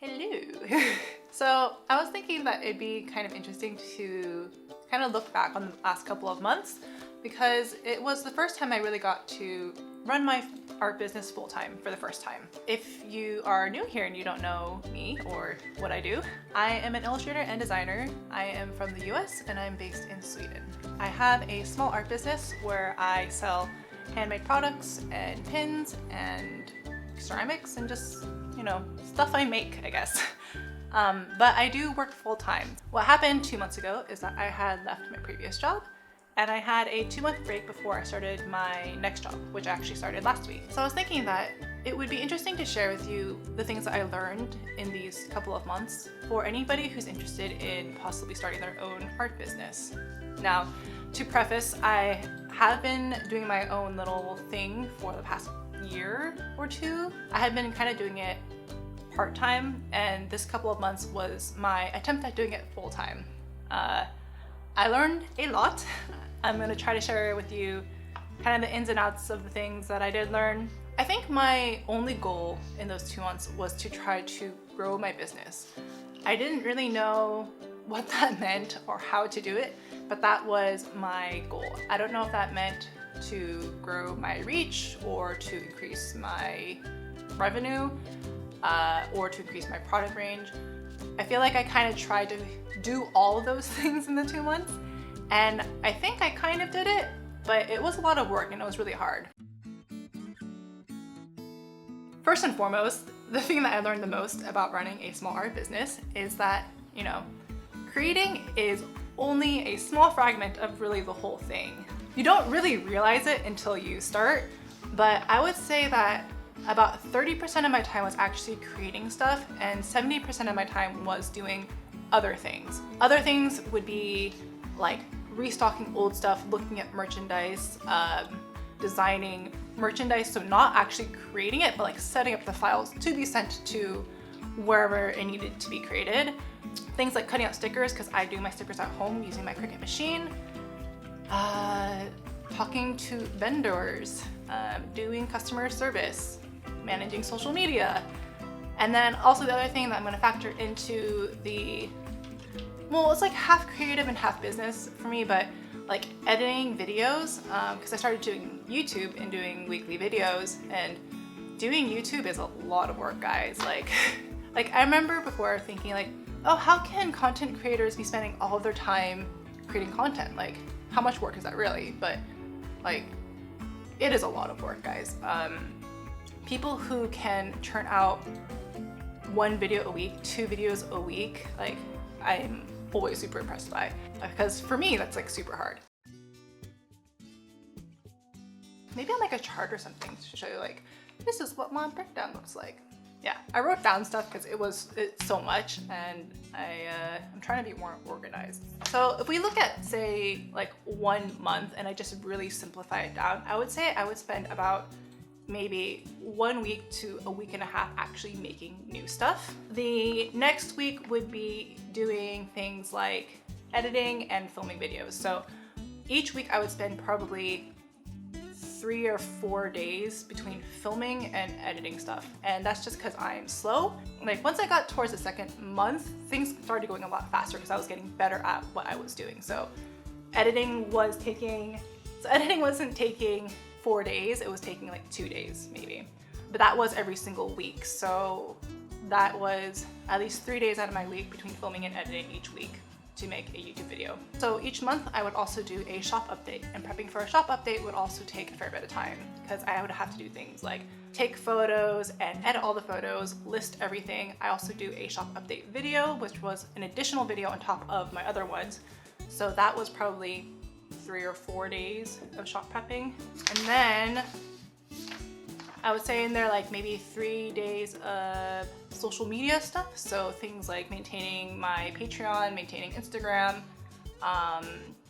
Hello. So I was thinking that it'd be kind of interesting to kind of look back on the last couple of months because it was the first time I really got to run my art business full-time for the first time. If you are new here and you don't know me or what I do, I am an illustrator and designer. I am from the US and I'm based in Sweden. I have a small art business where I sell handmade products and pins and ceramics and just, stuff I make, I guess. But I do work full-time. What happened 2 months ago is that I had left my previous job and I had a 2-month break before I started my next job, which I actually started last week. So I was thinking that it would be interesting to share with you the things that I learned in these couple of months for anybody who's interested in possibly starting their own art business. Now, to preface, I have been doing my own little thing for the past year or two. I had been kind of doing it part-time, and this couple of months was my attempt at doing it full-time. I learned a lot. I'm going to try to share with you kind of the ins and outs of the things that I did learn. I think my only goal in those 2 months was to try to grow my business. I didn't really know what that meant or how to do it, but that was my goal. I don't know if that meant to grow my reach or to increase my revenue or to increase my product range. I feel like I kind of tried to do all of those things in the 2 months, and I think I kind of did it, but it was a lot of work and it was really hard. First and foremost, the thing that I learned the most about running a small art business is that, creating is only a small fragment of really the whole thing. You don't really realize it until you start, but I would say that about 30% of my time was actually creating stuff and 70% of my time was doing other things. Other things would be like restocking old stuff, looking at merchandise, designing merchandise, so not actually creating it, but like setting up the files to be sent to wherever it needed to be created. Things like cutting out stickers, because I do my stickers at home using my Cricut machine. Talking to vendors, doing customer service, managing social media. And then also the other thing that I'm going to factor into it's like half creative and half business for me, but like editing videos, because I started doing YouTube and doing weekly videos, and doing YouTube is a lot of work, guys. Like I remember before thinking like, oh, how can content creators be spending all of their time creating content? Like, how much work is that really? But like, it is a lot of work, guys. People who can churn out 1 video a week, 2 videos a week, like I'm always super impressed by, because for me, that's like super hard. Maybe on like a chart or something to show you like, this is what my breakdown looks like. Yeah, I wrote down stuff because it's so much, and I'm trying to be more organized. So if we look at, say, like 1 month, and I just really simplify it down, I would say I would spend about maybe 1 week to a week and a half actually making new stuff. The next week would be doing things like editing and filming videos. So each week I would spend probably 3 or 4 days between filming and editing stuff. And that's just because I'm slow. Like once I got towards the 2nd month, things started going a lot faster because I was getting better at what I was doing. So editing wasn't taking 4 days, it was taking like 2 days maybe. But that was every single week. So that was at least 3 days out of my week between filming and editing each week to make a YouTube video. So each month I would also do a shop update, and prepping for a shop update would also take a fair bit of time because I would have to do things like take photos and edit all the photos, list everything. I also do a shop update video, which was an additional video on top of my other ones. So that was probably 3 or 4 days of shop prepping. And then I would say in there like maybe 3 days of social media stuff. So things like maintaining my Patreon, maintaining Instagram,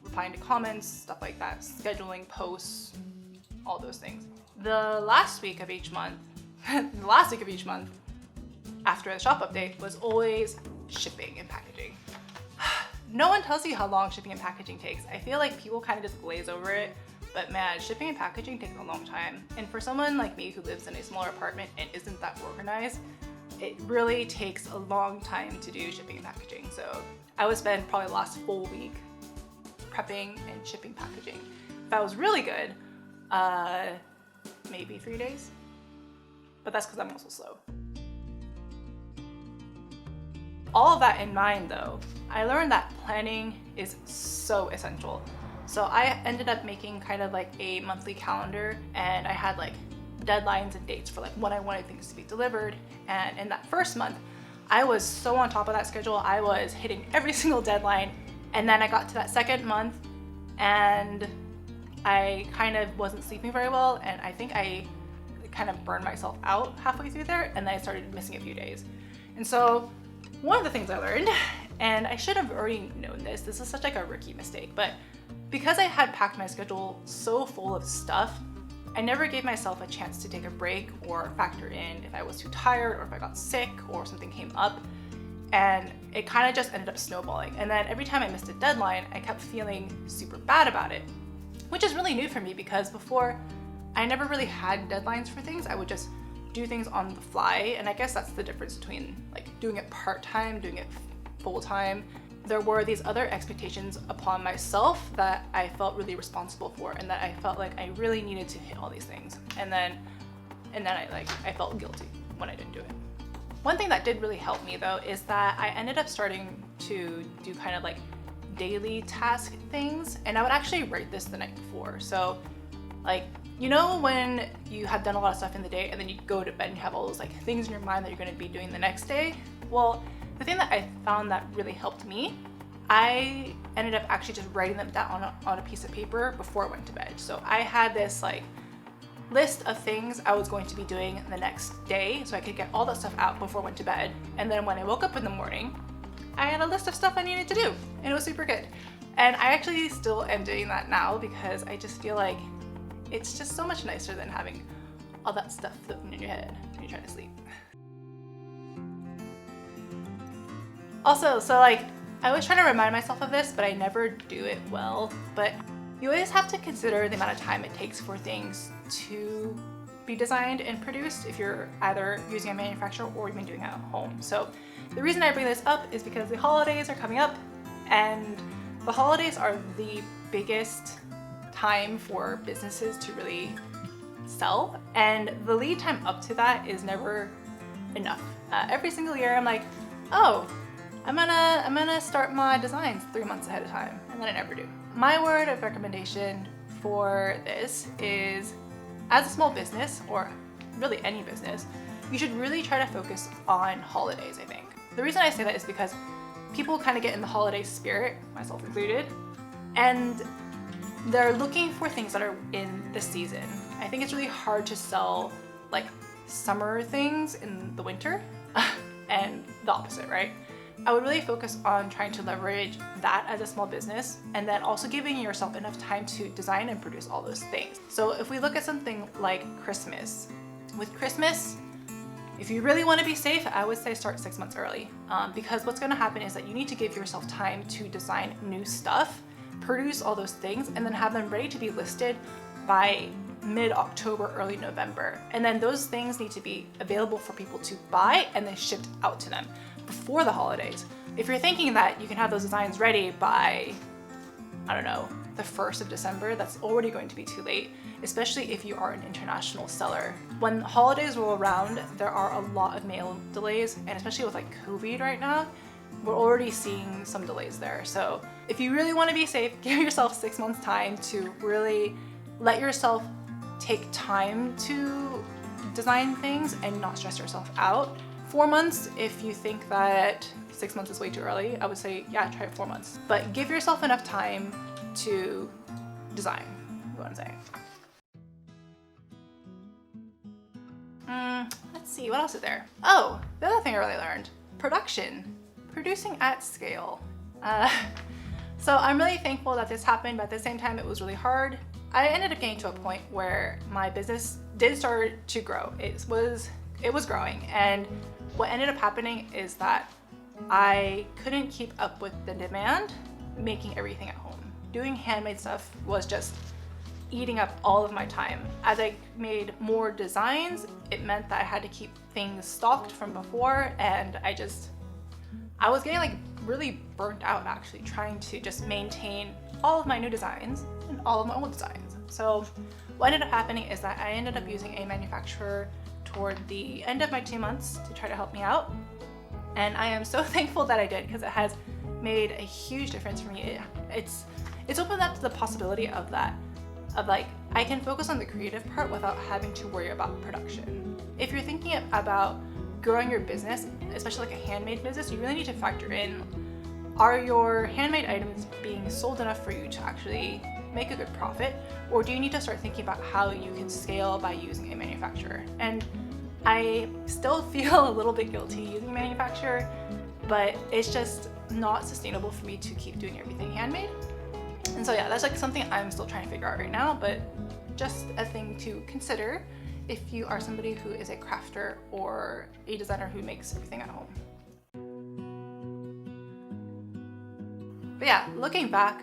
replying to comments, stuff like that, scheduling posts, all those things. The last week of each month, after the shop update was always shipping and packaging. No one tells you how long shipping and packaging takes. I feel like people kind of just glaze over it, but man, shipping and packaging takes a long time. And for someone like me who lives in a smaller apartment and isn't that organized, it really takes a long time to do shipping and packaging. So I would spend probably the last full week prepping and shipping packaging. If that was really good, maybe 3 days, but that's because I'm also slow. All of that in mind though, I learned that planning is so essential. So I ended up making kind of like a monthly calendar, and I had like deadlines and dates for like when I wanted things to be delivered. And in that first month, I was so on top of that schedule. I was hitting every single deadline. And then I got to that second month and I kind of wasn't sleeping very well, and I think I kind of burned myself out halfway through there, and then I started missing a few days. And so one of the things I learned, and I should have already known this is such like a rookie mistake, but because I had packed my schedule so full of stuff, I never gave myself a chance to take a break or factor in if I was too tired or if I got sick or something came up. And it kind of just ended up snowballing. And then every time I missed a deadline, I kept feeling super bad about it, which is really new for me because before I never really had deadlines for things. I would just do things on the fly. And I guess that's the difference between like doing it part-time, doing it full-time. There were these other expectations upon myself that I felt really responsible for, and that I felt like I really needed to hit all these things. And then I felt guilty when I didn't do it. One thing that did really help me though is that I ended up starting to do kind of like daily task things, and I would actually write this the night before. So like, you know, when you have done a lot of stuff in the day and then you go to bed and you have all those like things in your mind that you're going to be doing the next day? Well, the thing that I found that really helped me, I ended up actually just writing them down on a piece of paper before I went to bed. So I had this like list of things I was going to be doing the next day so I could get all that stuff out before I went to bed. And then when I woke up in the morning, I had a list of stuff I needed to do, and it was super good. And I actually still am doing that now because I just feel like it's just so much nicer than having all that stuff floating in your head when you're trying to sleep. Also, so like, I always try to remind myself of this, but I never do it well. But you always have to consider the amount of time it takes for things to be designed and produced if you're either using a manufacturer or even doing it at home. So the reason I bring this up is because the holidays are coming up, and the holidays are the biggest time for businesses to really sell, and the lead time up to that is never enough. Every single year I'm like, oh, I'm gonna start my designs 3 months ahead of time, and then I never do. My word of recommendation for this is, as a small business, or really any business, you should really try to focus on holidays, I think. The reason I say that is because people kind of get in the holiday spirit, myself included, and they're looking for things that are in the season. I think it's really hard to sell like summer things in the winter and the opposite, right? I would really focus on trying to leverage that as a small business, and then also giving yourself enough time to design and produce all those things. So if we look at something like Christmas, with Christmas, if you really want to be safe, I would say start 6 months early, because what's going to happen is that you need to give yourself time to design new stuff, produce all those things, and then have them ready to be listed by mid-October, early November. And then those things need to be available for people to buy and then shipped out to them before the holidays. If you're thinking that you can have those designs ready by, I don't know, the 1st of December, that's already going to be too late, especially if you are an international seller. When holidays roll around, there are a lot of mail delays, and especially with like COVID right now, we're already seeing some delays there. So if you really want to be safe, give yourself 6 months time to really let yourself take time to design things and not stress yourself out. 4 months, if you think that 6 months is way too early, I would say, yeah, try 4 months. But give yourself enough time to design, is what I'm saying. Let's see, what else is there? Oh, the other thing I really learned, producing at scale. So I'm really thankful that this happened, but at the same time, it was really hard. I ended up getting to a point where my business did start to grow. It was growing, and what ended up happening is that I couldn't keep up with the demand making everything at home. Doing handmade stuff was just eating up all of my time. As I made more designs, it meant that I had to keep things stocked from before, and I was getting like really burnt out actually trying to just maintain all of my new designs and all of my old designs. So what ended up happening is that I ended up using a manufacturer toward the end of my 2 months to try to help me out. And I am so thankful that I did, because it has made a huge difference for me. It's opened up to the possibility of that, of like, I can focus on the creative part without having to worry about production. If you're thinking about growing your business, especially like a handmade business, you really need to factor in, are your handmade items being sold enough for you to actually make a good profit, or do you need to start thinking about how you can scale by using a manufacturer? And I still feel a little bit guilty using a manufacturer, but it's just not sustainable for me to keep doing everything handmade. And so yeah, that's like something I'm still trying to figure out right now, but just a thing to consider if you are somebody who is a crafter or a designer who makes everything at home. But yeah, looking back,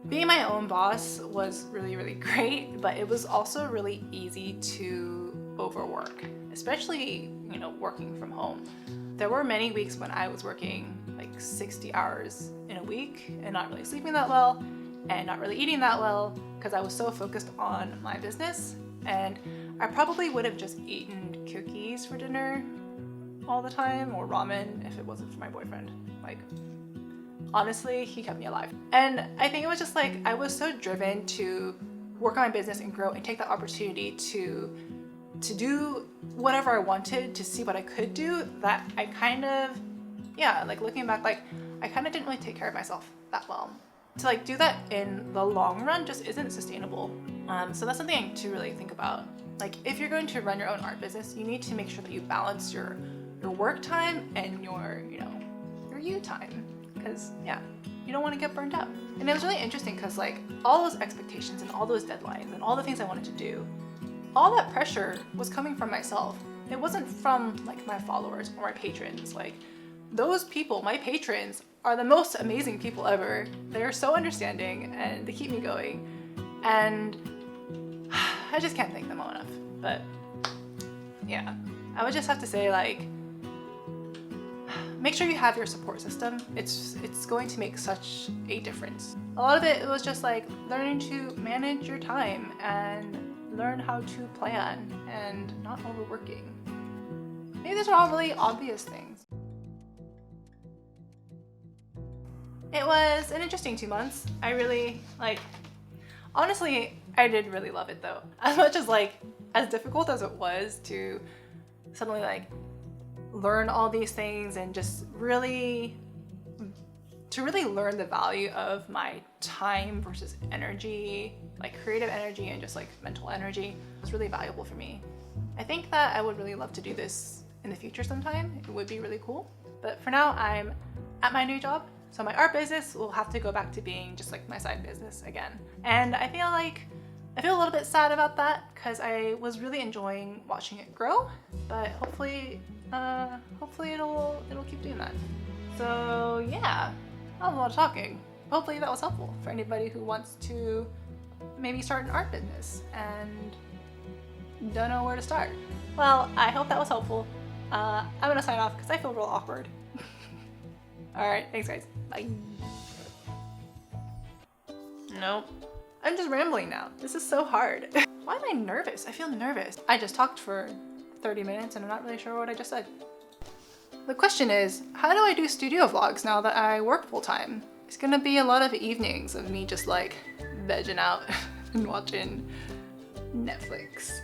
being my own boss was really, really great, but it was also really easy to overwork, especially, working from home. There were many weeks when I was working like 60 hours in a week and not really sleeping that well and not really eating that well because I was so focused on my business. And I probably would have just eaten cookies for dinner all the time, or ramen if it wasn't for my boyfriend. Like, honestly, he kept me alive. And I think it was just like, I was so driven to work on my business and grow and take that opportunity to do whatever I wanted, to see what I could do, that I kind of, like looking back, like I kind of didn't really take care of myself that well. To like do that in the long run just isn't sustainable. So that's something to really think about. Like, if you're going to run your own art business, you need to make sure that you balance your work time and your you time, because you don't want to get burned out. And it was really interesting because like all those expectations and all those deadlines and all the things I wanted to do, all that pressure was coming from myself. It wasn't from like my followers or my patrons. Like, those people, my patrons, are the most amazing people ever. They're so understanding and they keep me going. And I just can't thank them all enough. But yeah, I would just have to say, like, make sure you have your support system. It's going to make such a difference. A lot of it was just like learning to manage your time and learn how to plan and not overworking. Maybe these are all really obvious things. It was an interesting 2 months. I really, honestly, I did really love it though. As much as as difficult as it was to suddenly learn all these things and just really learn the value of my time versus energy, creative energy and just mental energy, was really valuable for me. I think that I would really love to do this in the future sometime. It would be really cool. But for now, I'm at my new job. So my art business will have to go back to being just my side business again. And I feel a little bit sad about that because I was really enjoying watching it grow, but hopefully it'll keep doing that. So yeah, that was a lot of talking. Hopefully that was helpful for anybody who wants to maybe start an art business and don't know where to start. Well, I hope that was helpful. I'm gonna sign off because I feel real awkward. Alright, thanks guys. Bye. Nope. I'm just rambling now. This is so hard. Why am I nervous? I feel nervous. I just talked for 30 minutes and I'm not really sure what I just said. The question is, how do I do studio vlogs now that I work full time? It's gonna be a lot of evenings of me just vegging out and watching Netflix.